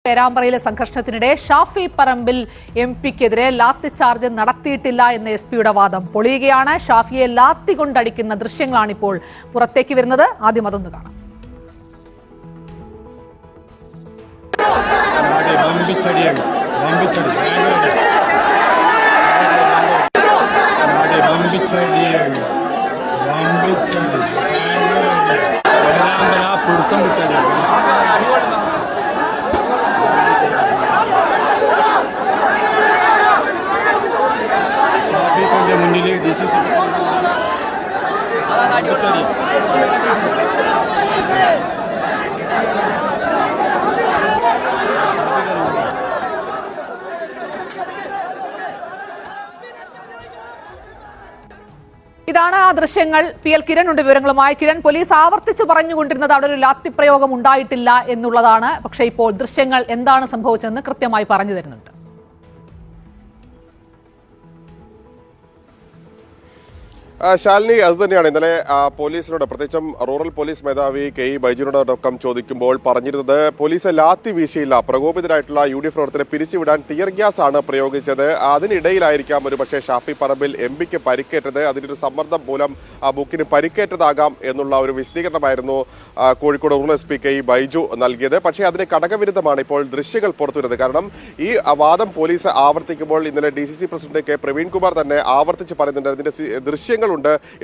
പേരാമ്പ്രയിലെ സംഘർഷത്തിനിടെ Shafi Parambil എംപിക്കെതിരെ lathi charge നടത്തിയിട്ടില്ല എന്ന എസ്പിയുടെ വാദം പൊളിയുകയാണ്. ഷാഫിയെ ലാത്തി കൊണ്ടടിക്കുന്ന ദൃശ്യങ്ങളാണിപ്പോൾ പുറത്തേക്ക് വരുന്നത്. ആദ്യം അതൊന്ന് കാണാം. ഇതാണ് ആ ദൃശ്യങ്ങൾ. പി എൽ കിരൺ ഉണ്ട് വിവരങ്ങളുമായി. കിരൺ, പോലീസ് ആവർത്തിച്ചു പറഞ്ഞുകൊണ്ടിരുന്നത് അവിടെ ഒരു ലാത്തി പ്രയോഗം ഉണ്ടായിട്ടില്ല എന്നുള്ളതാണ്. പക്ഷേ ഇപ്പോൾ ദൃശ്യങ്ങൾ എന്താണ് സംഭവിച്ചതെന്ന് കൃത്യമായി പറഞ്ഞു തരുന്നുണ്ട്. ശാലിനി, അത് തന്നെയാണ് ഇന്നലെ പോലീസിനോട്, പ്രത്യേകിച്ചും റൂറൽ പോലീസ് മേധാവി കെ ഇ ബൈജുവിനോടൊപ്പം ചോദിക്കുമ്പോൾ പറഞ്ഞിരുന്നത് പോലീസ് ലാത്തി വീശിയില്ല, പ്രകോപിതരായിട്ടുള്ള UDF പ്രവർത്തകരെ പിരിച്ചുവിടാൻ ടിയർ ഗ്യാസ് ആണ് പ്രയോഗിച്ചത്. അതിനിടയിലായിരിക്കാം ഒരു പക്ഷേ ഷാഫി പറമ്പിൽ എംപിക്ക് പരിക്കേറ്റത്, അതിനൊരു സമ്മർദ്ദം മൂലം ബുക്കിന് പരിക്കേറ്റതാകാം എന്നുള്ള ഒരു വിശദീകരണമായിരുന്നു Kozhikode rural SP K E Baiju നൽകിയത്. പക്ഷേ അതിന് കടകവിരുദ്ധമാണ് ഇപ്പോൾ ദൃശ്യങ്ങൾ പുറത്തുവരുന്നത്. കാരണം ഈ വാദം പോലീസ് ആവർത്തിക്കുമ്പോൾ ഇന്നലെ DCC പ്രസിഡന്റ് കെ പ്രവീൺകുമാർ തന്നെ ആവർത്തിച്ച് പറയുന്നുണ്ട് അതിന്റെ ദൃശ്യങ്ങൾ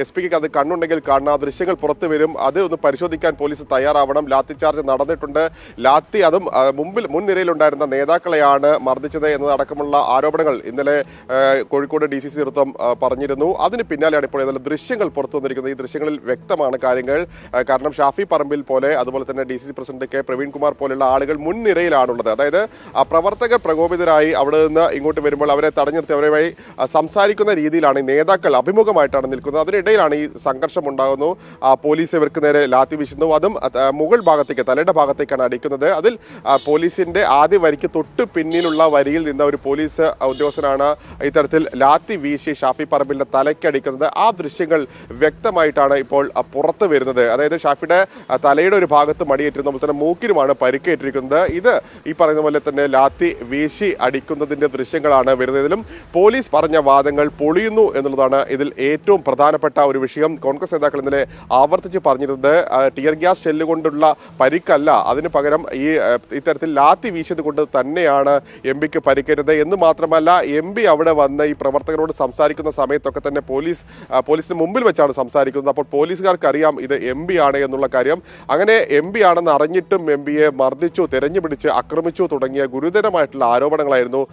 SP അത് കണ്ണുണ്ടെങ്കിൽ കാണുന്ന ദൃശ്യങ്ങൾ പുറത്തു വരും, അത് ഒന്ന് പരിശോധിക്കാൻ പോലീസ് തയ്യാറാവണം. ലാത്തി ചാർജ് നടന്നിട്ടുണ്ട്, ലാത്തി അതും മുൻനിരയിലുണ്ടായിരുന്ന നേതാക്കളെയാണ് മർദ്ദിച്ചത് എന്നതടക്കമുള്ള ആരോപണങ്ങൾ ഇന്നലെ കോഴിക്കോട് DCC നേതൃത്വം പറഞ്ഞിരുന്നു. അതിന് പിന്നാലെയാണ് ഇപ്പോൾ ഏതായാലും ദൃശ്യങ്ങൾ പുറത്തു വന്നിരിക്കുന്നത്. ഈ ദൃശ്യങ്ങളിൽ വ്യക്തമാണ് കാര്യങ്ങൾ. കാരണം ഷാഫി പറമ്പിൽ പോലെ, അതുപോലെ തന്നെ DCC പ്രസിഡന്റ് കെ പ്രവീൺകുമാർ പോലെയുള്ള ആളുകൾ മുൻനിരയിലാണുള്ളത്. അതായത് പ്രവർത്തകർ പ്രകോപിതരായി അവിടെ നിന്ന് ഇങ്ങോട്ട് വരുമ്പോൾ അവരെ തടഞ്ഞു നിർത്തി അവരുമായി സംസാരിക്കുന്ന രീതിയിലാണ് നേതാക്കൾ അഭിമുഖമായിട്ടാണ് നിൽക്കുന്നത്. അതിനിടയിലാണ് ഈ സംഘർഷം ഉണ്ടാകുന്നു. പോലീസ് ഇവർക്ക് നേരെ ലാത്തി വീശുന്നു. അതും മുകൾ ഭാഗത്തേക്ക്, തലയുടെ ഭാഗത്തേക്കാണ് അടിക്കുന്നത്. അതിൽ പോലീസിന്റെ ആദ്യ വരിക്ക് തൊട്ട് പിന്നിലുള്ള വരിയിൽ നിന്ന ഒരു പോലീസ് ഉദ്യോഗസ്ഥനാണ് ഇത്തരത്തിൽ ലാത്തി വീശി ഷാഫി പറമ്പിലിന്റെ തലയ്ക്കടിക്കുന്നത്. ആ ദൃശ്യങ്ങൾ വ്യക്തമായിട്ടാണ് ഇപ്പോൾ പുറത്തു വരുന്നത്. അതായത് ഷാഫിയുടെ തലയുടെ ഒരു ഭാഗത്ത് മടിയേറ്റിരുന്ന അതുപോലെ തന്നെ മൂക്കിനുമാണ് പരിക്കേറ്റിരിക്കുന്നത്. ഇത് ഈ പറയുന്ന പോലെ തന്നെ ലാത്തി വീശി അടിക്കുന്നതിന്റെ ദൃശ്യങ്ങളാണ് വരുന്നതിലും പോലീസ് പറഞ്ഞ വാദങ്ങൾ പൊളിയുന്നു എന്നുള്ളതാണ് ഇതിൽ ഏറ്റവും പ്രധാനപ്പെട്ട ഒരു വിഷയം. കോൺഗ്രസ് നേതാക്കൾ ഇന്നലെ ആവർത്തിച്ച് പറഞ്ഞിരുന്നത് ടിയർ ഗ്യാസ് ഷെല്ല് കൊണ്ടുള്ള പരിക്കല്ല, അതിന് പകരം ഇത്തരത്തിൽ ലാത്തി വീശിയത് കൊണ്ട് തന്നെയാണ് എംപിക്ക് പരിക്കേറ്റത് എന്ന് മാത്രമല്ല, എംപി അവിടെ വന്ന് ഈ പ്രവർത്തകരോട് സംസാരിക്കുന്ന സമയത്തൊക്കെ തന്നെ പോലീസിന് മുമ്പിൽ വെച്ചാണ് സംസാരിക്കുന്നത്. അപ്പോൾ പോലീസുകാർക്ക് അറിയാം ഇത് എംപി ആണ് എന്നുള്ള കാര്യം. അങ്ങനെ എംപി ആണെന്ന് അറിഞ്ഞിട്ടും എംപിയെ മർദ്ദിച്ചു, തെരഞ്ഞുപിടിച്ച് ആക്രമിച്ചു തുടങ്ങിയ ഗുരുതരമായിട്ടുള്ള ആരോപണങ്ങളായിരുന്നു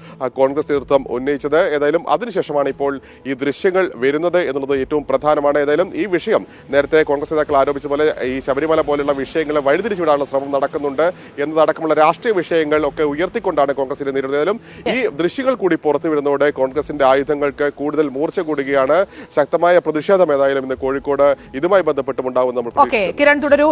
കോൺഗ്രസ് നേതൃത്വം ഉന്നയിച്ചത്. ഏതായാലും അതിനുശേഷമാണ് ഇപ്പോൾ ഈ ദൃശ്യങ്ങൾ വരുന്നത് എന്നുള്ളത് ഏറ്റവും പ്രധാനമാണ്. ഏതായാലും ഈ വിഷയം നേരത്തെ കോൺഗ്രസ് നേതാക്കൾ ആരോപിച്ച പോലെ ഈ ശബരിമല പോലുള്ള വിഷയങ്ങളെ വഴിതിരിച്ചുവിടാനുള്ള ശ്രമം നടക്കുന്നുണ്ട് എന്നതടക്കമുള്ള രാഷ്ട്രീയ വിഷയങ്ങൾ ഒക്കെ ഉയർത്തിക്കൊണ്ടാണ് കോൺഗ്രസിനെ നേരിടുന്നത്. ഏതായാലും ഈ ദൃശ്യങ്ങൾ കൂടി പുറത്തു വരുന്നതോടെ കോൺഗ്രസിന്റെ ആയുധങ്ങൾക്ക് കൂടുതൽ മൂർച്ച കൂടുകയാണ്. ശക്തമായ പ്രതിഷേധം ഏതായാലും ഇന്ന് കോഴിക്കോട് ഇതുമായി ബന്ധപ്പെട്ടും ഉണ്ടാവും. നമ്മൾ കിരൺ തുടരൂ.